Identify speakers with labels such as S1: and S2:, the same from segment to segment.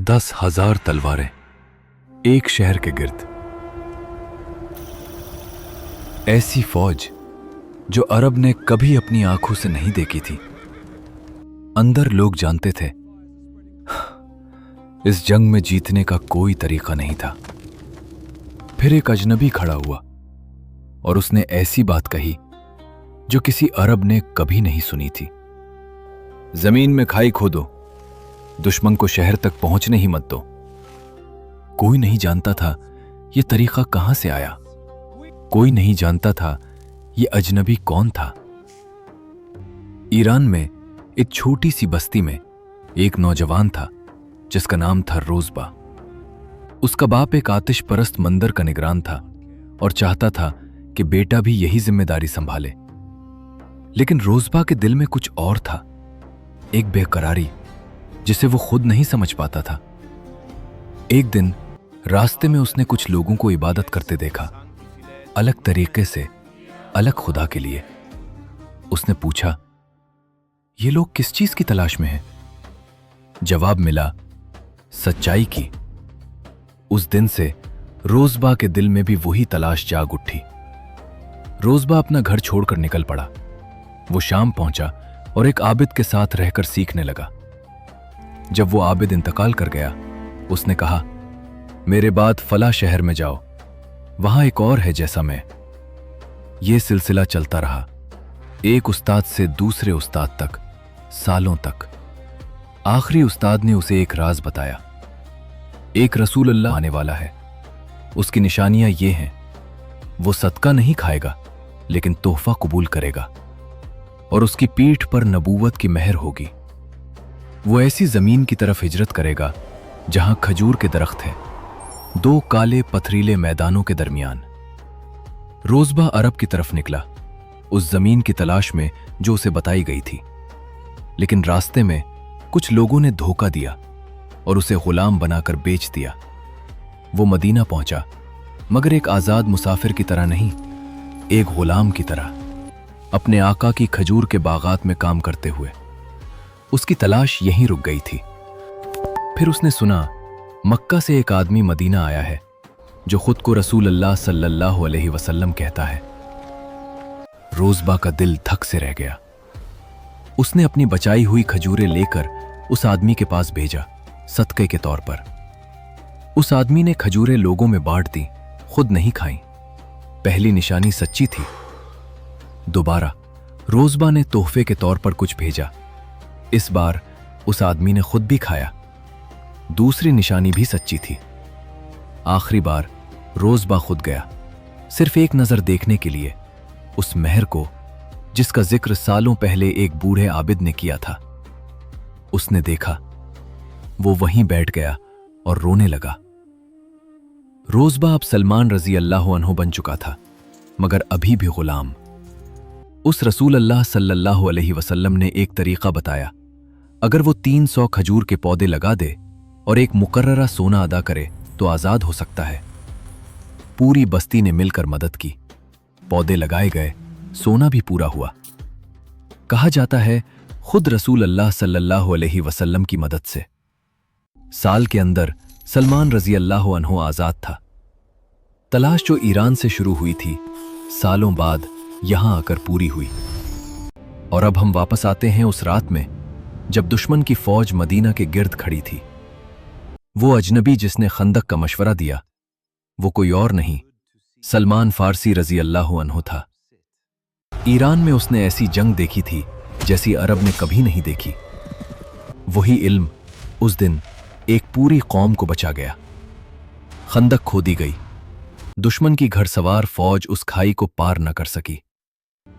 S1: 10,000 तलवारें एक शहर के गिर्द। ऐसी फौज जो अरब ने कभी अपनी आंखों से नहीं देखी थी। अंदर लोग जानते थे इस जंग में जीतने का कोई तरीका नहीं था। फिर एक अजनबी खड़ा हुआ और उसने ऐसी बात कही जो किसी अरब ने कभी नहीं सुनी थी। जमीन में खाई खोदो, दुश्मन को शहर तक पहुंचने ही मत दो। कोई नहीं जानता था यह तरीका कहां से आया। कोई नहीं जानता था यह अजनबी कौन था। ईरान में एक छोटी सी बस्ती में एक नौजवान था जिसका नाम था रोज़बा। उसका बाप एक आतिश परस्त मंदिर का निगरान था और चाहता था कि बेटा भी यही जिम्मेदारी संभाले। लेकिन रोज़बा के दिल में कुछ और था, एक बेकरारी जिसे वो खुद नहीं समझ पाता था। एक दिन रास्ते में उसने कुछ लोगों को इबादत करते देखा, अलग तरीके से, अलग खुदा के लिए। उसने पूछा, ये लोग किस चीज की तलाश में हैं? जवाब मिला, सच्चाई की। उस दिन से रोज़बा के दिल में भी वही तलाश जाग उठी। रोज़बा अपना घर छोड़कर निकल पड़ा। वो शाम पहुंचा और एक आबिद के साथ रहकर सीखने लगा। जब वो आबिद इंतकाल कर गया, उसने कहा, मेरे बाद फला शहर में जाओ, वहां एक और है जैसा मैं। ये सिलसिला चलता रहा, एक उस्ताद से दूसरे उस्ताद तक, सालों तक। आखिरी उस्ताद ने उसे एक राज बताया। एक रसूल अल्लाह आने वाला है। उसकी निशानियां ये हैं, वो सदका नहीं खाएगा लेकिन तोहफा कबूल करेगा और उसकी पीठ पर नबूवत की मेहर होगी। वो ऐसी जमीन की तरफ हिजरत करेगा जहां खजूर के दरख्त हैं, दो काले पथरीले मैदानों के दरमियान। रोज़बा अरब की तरफ निकला, उस जमीन की तलाश में जो उसे बताई गई थी। लेकिन रास्ते में कुछ लोगों ने धोखा दिया और उसे गुलाम बनाकर बेच दिया। वो मदीना पहुंचा, मगर एक आजाद मुसाफिर की तरह नहीं, एक गुलाम की तरह, अपने आका की खजूर के बागात में काम करते हुए। उसकी तलाश यहीं रुक गई थी। फिर उसने सुना मक्का से एक आदमी मदीना आया है जो खुद को रसूल अल्लाह सल्लल्लाहु अलैहि वसल्लम कहता है। रोज़बा का दिल धक से रह गया। उसने अपनी बचाई हुई खजूरें लेकर उस आदमी के पास भेजा, सदके के तौर पर। उस आदमी ने खजूरें लोगों में बांट दी, खुद नहीं खाई। पहली निशानी सच्ची थी। दोबारा रोज़बा ने तोहफे के तौर पर कुछ भेजा। इस बार उस आदमी ने खुद भी खाया। दूसरी निशानी भी सच्ची थी। आखिरी बार रोज़बा खुद गया, सिर्फ एक नजर देखने के लिए, उस मेहर को जिसका जिक्र सालों पहले एक बूढ़े आबिद ने किया था। उसने देखा, वो वहीं बैठ गया और रोने लगा। रोज़बा अब सलमान रजी अल्लाह अन्हु बन चुका था, मगर अभी भी गुलाम। उस रसूल अल्लाह सल्लल्लाहु अलैहि वसल्लम ने एक तरीका बताया। अगर वो 300 खजूर के पौधे लगा दे और एक मुकर्ररा सोना अदा करे तो आजाद हो सकता है। पूरी बस्ती ने मिलकर मदद की। पौधे लगाए गए, सोना भी पूरा हुआ। कहा जाता है खुद रसूल अल्लाह सल्लल्लाहु अलैहि वसल्लम की मदद से। साल के अंदर सलमान रजी अल्लाह अन्हु आजाद था। तलाश जो ईरान से शुरू हुई थी, सालों बाद यहां आकर पूरी हुई। और अब हम वापस आते हैं उस रात में जब दुश्मन की फौज मदीना के गिर्द खड़ी थी। वो अजनबी जिसने खंदक का मशवरा दिया, वो कोई और नहीं, सलमान फारसी रजी अल्लाह अन्हु था। ईरान में उसने ऐसी जंग देखी थी जैसी अरब ने कभी नहीं देखी। वही इल्म उस दिन एक पूरी कौम को बचा गया। खंदक खोदी गई, दुश्मन की घड़सवार फौज उस खाई को पार न कर सकी,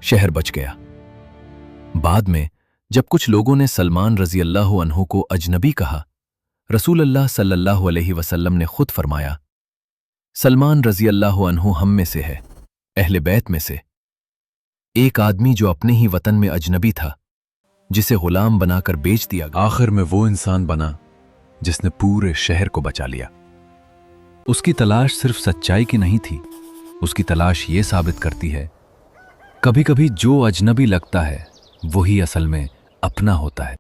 S1: शहर बच गया। बाद में जब कुछ लोगों ने सलमान रजी अल्लाह अन्हु को अजनबी कहा, रसूल अल्लाह सल्लल्लाहु अलैहि वसल्लम ने खुद फरमाया, सलमान रजी अल्लाह अन्हु हम में से है, अहले बैत में से। एक आदमी जो अपने ही वतन में अजनबी था, जिसे गुलाम बनाकर बेच दिया, आखिर में वो इंसान बना जिसने पूरे शहर को बचा लिया। उसकी तलाश सिर्फ सच्चाई की नहीं थी, उसकी तलाश ये साबित करती है कभी कभी जो अजनबी लगता है वही असल में अपना होता है।